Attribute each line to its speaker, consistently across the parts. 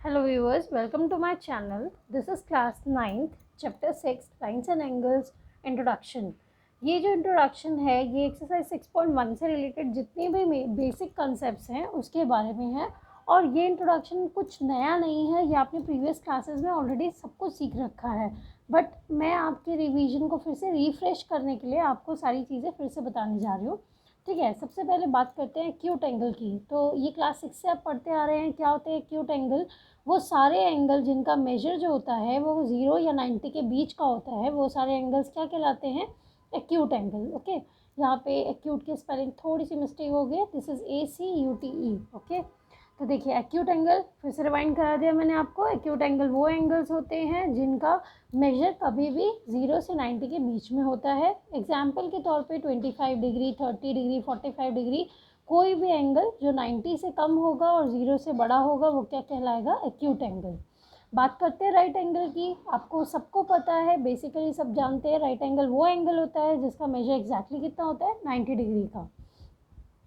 Speaker 1: Hello viewers, welcome to my channel. This is class 9th, chapter 6, lines and angles, introduction. ये जो introduction है ये exercise 6.1 से related जितनी भी बेसिक कंसेप्ट हैं उसके बारे में है और ये इंट्रोडक्शन कुछ नया नहीं है, ये आपने प्रीवियस क्लासेस में ऑलरेडी सब कुछ सीख रखा है, बट मैं आपके रिवीजन को फिर से रिफ्रेश करने के लिए आपको सारी चीज़ें फिर से बताने जा रही हूँ। ठीक है, सबसे पहले बात करते हैं एक्यूट एंगल की। तो ये क्लास 6 से आप पढ़ते आ रहे हैं क्या होते हैं एक्यूट एंगल। वो सारे एंगल जिनका मेजर जो होता है वो 0 या 90 के बीच का होता है, वो सारे एंगल्स क्या कहलाते हैं, एक्यूट एंगल। ओके, यहाँ पे एक्यूट की स्पेलिंग थोड़ी सी मिस्टेक हो गई, दिस इज ACUTE। ओके, तो देखिए एक्यूट एंगल फिर से रिवाइंड करा दिया मैंने आपको। एक्यूट एंगल वो एंगल्स होते हैं जिनका मेजर कभी भी 0 से 90 के बीच में होता है। एग्जाम्पल के तौर पे 25 डिग्री, 30 डिग्री, 45 डिग्री, कोई भी एंगल जो 90 से कम होगा और 0 से बड़ा होगा वो क्या कहलाएगा, एक्यूट एंगल। बात करते हैं राइट एंगल की। आपको सबको पता है, बेसिकली सब जानते हैं, राइट एंगल वो एंगल होता है जिसका मेजर एग्जैक्टली कितना होता है, 90 डिग्री का।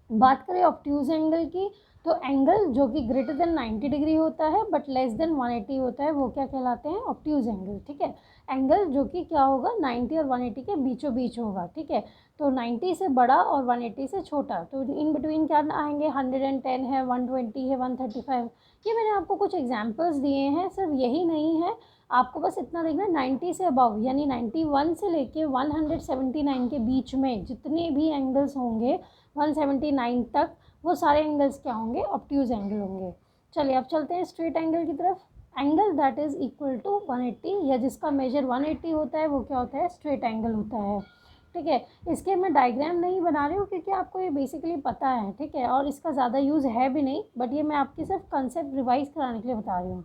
Speaker 1: बात करें ऑब्ट्यूज एंगल की, तो एंगल जो कि ग्रेटर देन 90 डिग्री होता है बट लेस देन 180 होता है, वो क्या कहलाते हैं, ऑब्ट्यूज एंगल। ठीक है, एंगल जो कि क्या होगा, 90 और 180 के बीचों बीच होगा। ठीक है, तो 90 से बड़ा और 180 से छोटा, तो इन बिटवीन क्या आएंगे, 110 है, 120 है, 135। ये मैंने आपको कुछ एग्जाम्पल्स दिए हैं, सिर्फ यही नहीं है, आपको बस इतना देखना, 90 से अबव यानी 91 से लेके 179 के बीच में जितने भी एंगल्स होंगे 179 तक, वो सारे एंगल्स क्या होंगे, ऑब्ट्यूज एंगल होंगे। चलिए अब चलते हैं स्ट्रेट एंगल की तरफ। Angle that is equal to 180 या जिसका मेजर 180 होता है वो क्या होता है, स्ट्रेट एंगल होता है। ठीक है, इसके मैं डायग्राम नहीं बना रही हूँ क्योंकि आपको ये बेसिकली पता है। ठीक है, और इसका ज़्यादा यूज़ है भी नहीं, बट ये मैं आपकी सिर्फ कंसेप्ट रिवाइज कराने के लिए बता रही हूँ।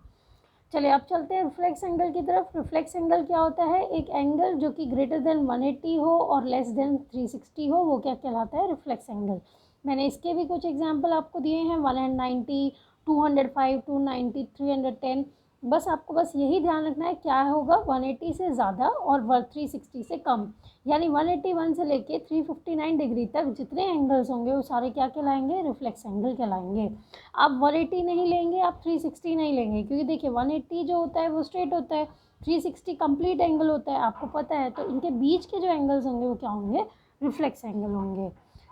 Speaker 1: चलिए अब चलते हैं रिफ्लेक्स एंगल की तरफ। रिफ्लेक्स एंगल क्या होता है, एक एंगल जो कि ग्रेटर देन 180 हो और लेस देन 360 हो, वो क्या कहलाता है, रिफ्लेक्स एंगल। मैंने इसके भी कुछ एग्जांपल आपको दिए हैं, 190, 205, 290, 310। बस आपको बस यही ध्यान रखना है क्या होगा, 180 से ज़्यादा और 360 से कम, यानी 181 से लेके 359 डिग्री तक जितने एंगल्स होंगे वो सारे क्या कहलाएंगे, रिफ्लेक्स एंगल कहलाएंगे। आप 180 नहीं लेंगे, आप 360 नहीं लेंगे, क्योंकि देखिए 180 जो होता है वो स्ट्रेट होता है, 360 कंप्लीट एंगल होता है, आपको पता है। तो इनके बीच के जो एंगल्स होंगे वो क्या होंगे, रिफ्लेक्स एंगल होंगे।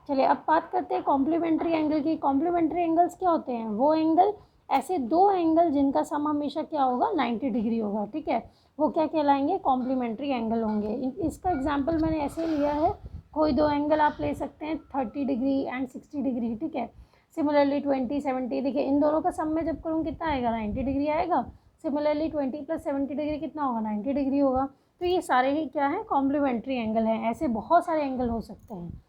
Speaker 1: चलिए अब बात करते हैं कॉम्प्लीमेंट्री एंगल की। कॉम्प्लीमेंट्री एंगल्स क्या होते हैं, वो एंगल, ऐसे दो एंगल जिनका सम हमेशा क्या होगा, 90 डिग्री होगा। ठीक है, वो क्या कहलाएंगे, कॉम्प्लीमेंट्री एंगल होंगे। इसका एग्जाम्पल मैंने ऐसे लिया है, कोई दो एंगल आप ले सकते हैं, 30 डिग्री एंड 60 डिग्री। ठीक है, सिमिलरली 20, 70, देखिए इन दोनों का सम में जब करूँ कितना आएगा, 90 डिग्री आएगा। सिमिलरली 20 + 70 डिग्री कितना होगा, 90 डिग्री होगा। तो ये सारे ही क्या है, कॉम्प्लीमेंट्री एंगल हैं। ऐसे बहुत सारे एंगल हो सकते हैं।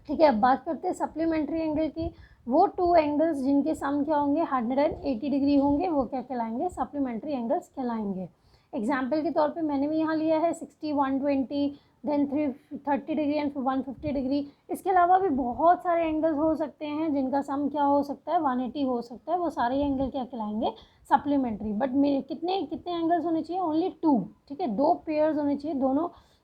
Speaker 1: ठीक है, अब बात करते हैं सप्लीमेंट्री एंगल की। वो टू एंगल्स जिनके सम क्या होंगे, 180 डिग्री होंगे, वो क्या कहलाएंगे, सप्लीमेंट्री एंगल्स कहलाएंगे। एग्जाम्पल के तौर पे मैंने भी यहाँ लिया है 60, 120, देन 330 डिग्री एंड 150 डिग्री। इसके अलावा भी बहुत सारे एंगल्स हो सकते हैं जिनका सम क्या हो सकता है, 180 हो सकता है, वो सारे एंगल क्या कहलाएंगे, सप्लीमेंट्री। बट मेरे कितने कितने एंगल्स होने चाहिए, ओनली 2। ठीक है, दो पेयर्स होने चाहिए,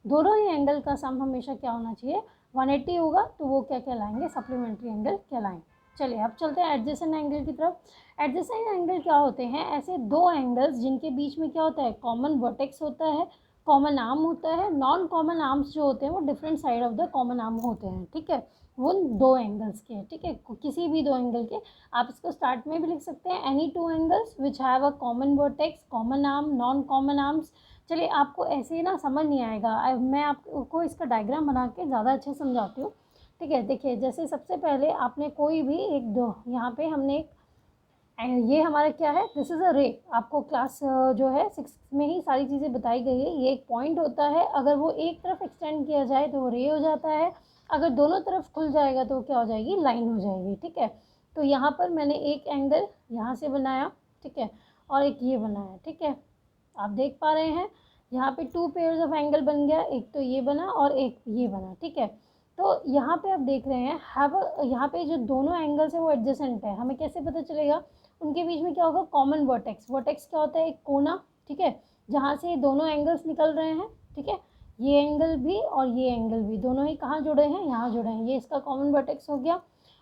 Speaker 1: दोनों ही एंगल का सम हमेशा क्या होना चाहिए, 180 होगा, तो वो क्या कहलाएंगे, सप्लीमेंट्री एंगल कहलाएंगे। चलिए अब चलते हैं एडजेसेंट एंगल की तरफ। एडजेसेंट एंगल क्या होते हैं, ऐसे दो एंगल्स जिनके बीच में क्या होता है, कॉमन वर्टेक्स होता है, कॉमन आर्म होता है। नॉन कॉमन आर्म्स जो होते हैं वो different side of the common arm होते हैं। ठीक है, वो दो एंगल्स के, ठीक है, किसी भी दो एंगल के। आप इसको स्टार्ट में भी लिख सकते हैं, any two angles which have a common vertex, common arm, non common arms. चलिए आपको ऐसे ही ना समझ नहीं आएगा, मैं आपको इसका डायग्राम बना के ज़्यादा अच्छे समझाती हूँ। ठीक है, देखिए जैसे सबसे पहले आपने कोई भी एक दो, यहाँ पे हमने एक, ये हमारा क्या है, दिस इज़ अ रे। आपको क्लास जो है 6 में ही सारी चीज़ें बताई गई है। ये एक पॉइंट होता है, अगर वो एक तरफ एक्सटेंड किया जाए तो वो रे हो जाता है, अगर दोनों तरफ खुल जाएगा तो क्या हो जाएगी, लाइन हो जाएगी। ठीक है, तो यहाँ पर मैंने एक एंगल यहाँ से बनाया, ठीक है, और एक ये बनाया। ठीक है, आप देख पा रहे हैं यहाँ पे 2 पेयर्स ऑफ एंगल बन गया, एक तो ये बना और एक ये बना। ठीक है, तो यहाँ पे आप देख रहे हैं यहाँ पे जो दोनों एंगल्स हैं वो एडजेसेंट है। हमें कैसे पता चलेगा, उनके बीच में क्या होगा, कॉमन वर्टेक्स। वर्टेक्स क्या होता है, एक कोना। ठीक है, जहाँ से दोनों एंगल्स निकल रहे हैं। ठीक है, ये एंगल भी और ये एंगल भी, दोनों ही कहाँ जुड़े हैं, यहाँ जुड़े हैं, ये इसका कॉमन वर्टेक्स हो गया।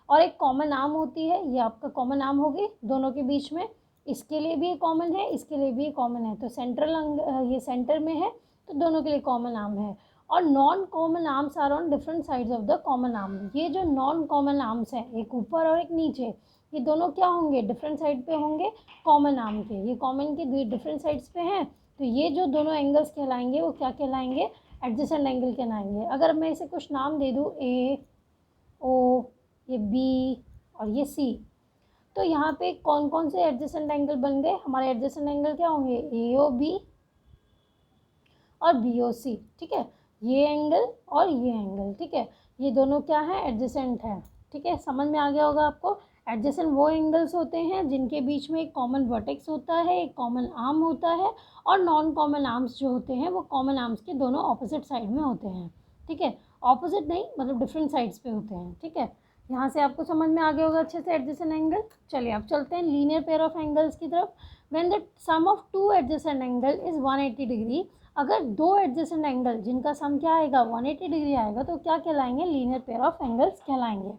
Speaker 1: और एक कॉमन आर्म होती है, ये आपका कॉमन आर्म होगी दोनों के बीच में, इसके लिए भी ये कॉमन है, इसके लिए भी ये कॉमन है, तो ये सेंटर में है तो दोनों के लिए कॉमन आर्म है। और non common arms are on different sides of the common arm. ये जो नॉन कॉमन आर्म्स हैं, एक ऊपर और एक नीचे, ये दोनों क्या होंगे, डिफरेंट साइड पे होंगे कॉमन आर्म के। ये कॉमन के डिफरेंट साइड्स पे हैं, तो ये जो दोनों एंगल्स कहलाएंगे वो क्या कहलाएंगे, एडजेसेंट एंगल कहलाएंगे। अगर मैं इसे कुछ नाम दे दूँ, ए, ओ, ये बी और ये सी, तो यहाँ पे कौन कौन से एडजेसेंट एंगल बन गए, हमारे एडजेसेंट एंगल क्या होंगे, ए ओ बी और बी ओ सी। ठीक है, ये एंगल और ये एंगल, ठीक है, ये दोनों क्या है, एडजेसेंट है। ठीक है, समझ में आ गया होगा आपको। एडजेसेंट वो एंगल्स होते हैं जिनके बीच में एक कॉमन वर्टेक्स होता है, एक कॉमन आर्म होता है, और नॉन कॉमन आर्म्स जो होते हैं वो कॉमन आर्म्स के दोनों ऑपोजिट साइड में होते हैं। ठीक है, ऑपोजिट नहीं मतलब डिफरेंट साइड्स पे होते हैं। ठीक है, यहाँ से आपको समझ में आ गया होगा अच्छे से एडजेसेंट एंगल। चलिए अब चलते हैं लीनियर पेयर ऑफ एंगल्स की तरफ। When the sum of two adjacent angle is 180 degree, अगर दो एडजेसेंट एंगल जिनका सम क्या आएगा, 180 डिग्री आएगा, तो क्या कहलाएंगे, लीनियर पेयर ऑफ एंगल्स कहलाएंगे।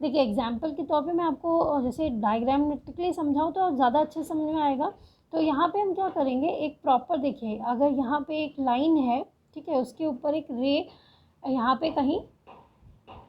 Speaker 1: देखिए एग्जाम्पल के तौर पे मैं आपको जैसे डायग्रामेटिकली समझाऊँ तो ज़्यादा अच्छे समझ में आएगा। तो यहाँ पे हम क्या करेंगे, एक प्रॉपर देखिए, अगर यहाँ पे एक लाइन है, ठीक है, उसके ऊपर एक रे यहाँ पे कहीं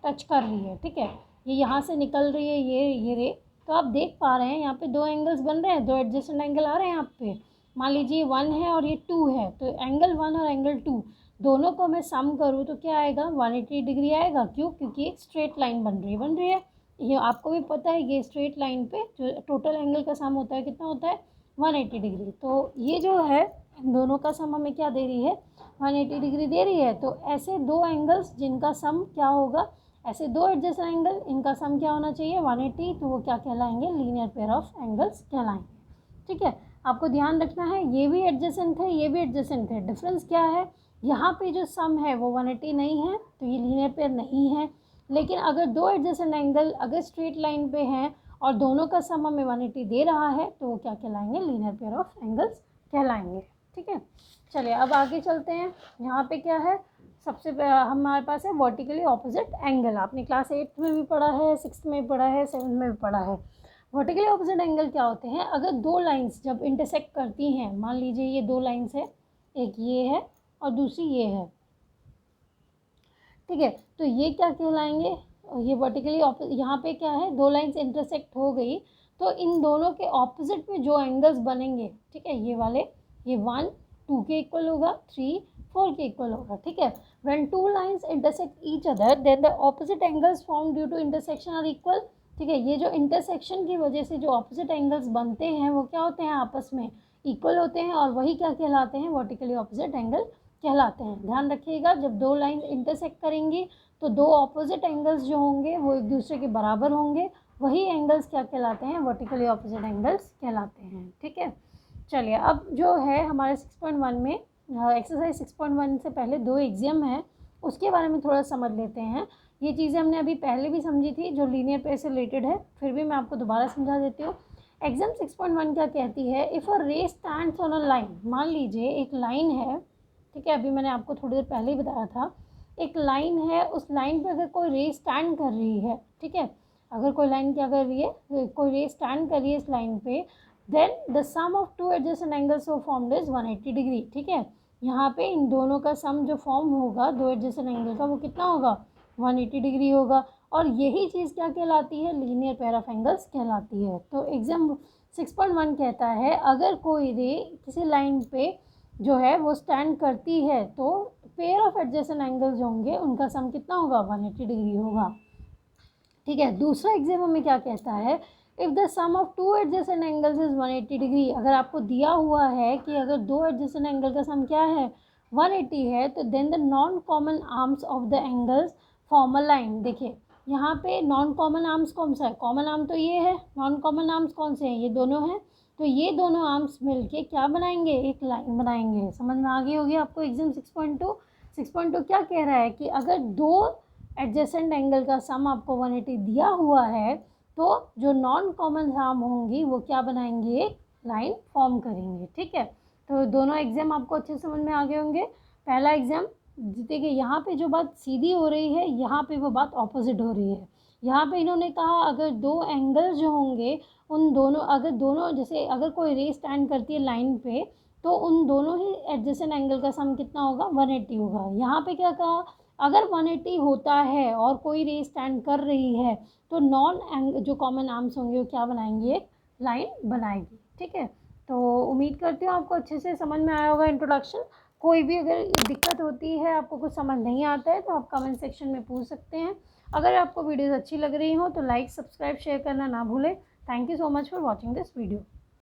Speaker 1: टच कर रही है, ठीक है, ये यहाँ से निकल रही है ये रे, तो आप देख पा रहे हैं यहाँ पे दो एंगल्स बन रहे हैं, दो एडजेसेंट एंगल आ रहे हैं यहाँ पे। मान लीजिए 1 है और ये 2 है, तो एंगल 1 और एंगल 2 दोनों को मैं सम करूँ तो क्या आएगा, 180 डिग्री आएगा। क्यों, क्योंकि एक स्ट्रेट लाइन बन रही है। ये आपको भी पता है, ये स्ट्रेट लाइन पे जो टोटल एंगल का सम होता है कितना होता है, 180 डिग्री। तो ये जो है इन दोनों का सम हमें क्या दे रही है, 180 डिग्री दे रही है। तो ऐसे दो एंगल्स जिनका सम क्या होगा, ऐसे दो एडजेसेंट एंगल इनका सम क्या होना चाहिए, 180, तो वो क्या कहलाएंगे, लीनियर पेयर ऑफ एंगल्स कहलाएंगे। ठीक है, आपको ध्यान रखना है, ये भी एडजेसेंट है, ये भी एडजेसेंट है। डिफरेंस क्या है, यहाँ पे जो सम है वो 180 नहीं है, तो ये लीनियर पेयर नहीं है। लेकिन अगर दो एडजेसेंट एंगल अगर स्ट्रेट लाइन पे हैं और दोनों का सम हमें 180 दे रहा है, तो वो क्या कहलाएंगे, लीनियर पेयर ऑफ एंगल्स कहलाएंगे। ठीक है, चलिए अब आगे चलते हैं। यहाँ पे क्या है, सबसे हमारे पास है वर्टिकली ऑपोजिट एंगल। आपने क्लास 8 में भी पढ़ा है, 6th में भी पढ़ा है, 7th में भी पढ़ा है। वर्टिकली ऑपोजिट एंगल क्या होते हैं, अगर दो लाइंस जब इंटरसेक्ट करती हैं, मान लीजिए ये दो लाइंस है, एक ये है और दूसरी ये है, ठीक है, तो ये क्या कहलाएंगे, ये वर्टिकली यहाँ पे क्या है, दो लाइंस इंटरसेक्ट हो गई, तो इन दोनों के ऑपोजिट में जो एंगल्स बनेंगे, ठीक है, ये वाले, ये 1 2 के इक्वल होगा, 3 4 के इक्वल होगा। ठीक है, when two lines intersect each other then the opposite angles form due to intersection are equal. ठीक है, ये जो इंटरसेक्शन की वजह से जो ऑपोजिट एंगल्स बनते हैं वो क्या होते हैं, आपस में इक्वल होते हैं, और वही क्या कहलाते हैं, वर्टिकली ऑपोजिट एंगल कहलाते हैं। ध्यान रखिएगा, जब दो लाइन इंटरसेक्ट करेंगी तो दो ऑपोजिट एंगल्स जो होंगे वो एक दूसरे के बराबर होंगे, वही एंगल्स क्या कहलाते हैं, वर्टिकली ऑपोजिट एंगल्स कहलाते हैं। ठीक है, चलिए अब जो है हमारे 6.1 में एक्सरसाइज 6.1 से पहले दो एग्जाम है, उसके बारे में थोड़ा समझ लेते हैं। ये चीज़ें हमने अभी पहले भी समझी थी जो लीनियर पेयर से रिलेटेड है, फिर भी मैं आपको दोबारा समझा देती हूँ। एग्जाम 6.1 क्या कहती है, इफ़ अ रे स्टैंड्स ऑन अ लाइन, मान लीजिए एक लाइन है, ठीक है, अभी मैंने आपको थोड़ी देर पहले ही बताया था, एक लाइन है, उस लाइन पे अगर कोई रे स्टैंड कर रही है, ठीक है, अगर कोई लाइन क्या कर रही है, कोई रे स्टैंड कर रही है इस लाइन पे, then the sum of two adjacent angles so formed is 180 degree. ठीक है, यहाँ पे इन दोनों का सम जो फॉर्म होगा दो एडजेसेंट एंगल का, वो कितना होगा, 180 डिग्री होगा, और यही चीज़ क्या कहलाती है, लीनियर पेयर ऑफ एंगल्स कहलाती है। तो एग्जाम 6.1 कहता है अगर कोई रे किसी लाइन पे जो है वो स्टैंड करती है तो पेयर ऑफ एडजेसेंट एंगल्स जो होंगे उनका सम कितना होगा, 180 डिग्री होगा। ठीक है, दूसरा एग्जाम हमें क्या कहता है, if the sum of two adjacent angles is 180 degree, अगर आपको दिया हुआ है कि अगर दो एडजेसेंट एंगल का सम क्या है, 180 है, तो then the non common arms of the angles form a line. देखिए यहाँ पे नॉन कॉमन आर्म्स कौन सा है, कॉमन आर्म तो ये है, नॉन कॉमन आर्म्स कौन से हैं, ये दोनों हैं, तो ये दोनों आर्म्स मिलके क्या बनाएंगे, एक लाइन बनाएंगे। समझ में आ गई होगी आपको एग्जाम 6.2। 6.2 क्या कह रहा है कि अगर दो एडजेसेंट एंगल का सम आपको 180 दिया हुआ है, तो जो नॉन कॉमन आर्म होंगी वो क्या बनाएंगे, एक लाइन फॉर्म करेंगे। ठीक है, तो दोनों एग्जाम आपको अच्छे समझ में आ गए होंगे। पहला एग्जाम देखिए, यहाँ पे जो बात सीधी हो रही है, यहाँ पे वो बात ऑपोजिट हो रही है। यहाँ पे इन्होंने कहा अगर दो एंगल जो होंगे उन दोनों, अगर दोनों जैसे अगर कोई रे स्टैंड करती है लाइन पे तो उन दोनों ही एडजेसेंट एंगल का सम कितना होगा, 180 होगा। यहाँ पे क्या कहा, अगर 180 होता है और कोई रे स्टैंड कर रही है तो नॉन एंगल जो कॉमन आर्म्स होंगे वो क्या बनाएंगे, एक लाइन बनाएगी। ठीक है, तो उम्मीद करती हूँ आपको अच्छे से समझ में आया होगा इंट्रोडक्शन। कोई भी अगर दिक्कत होती है, आपको कुछ समझ नहीं आता है, तो आप कमेंट सेक्शन में पूछ सकते हैं। अगर आपको वीडियोज़ अच्छी लग रही हो तो लाइक, सब्सक्राइब, शेयर करना ना भूलें। Thank you so much for watching this video.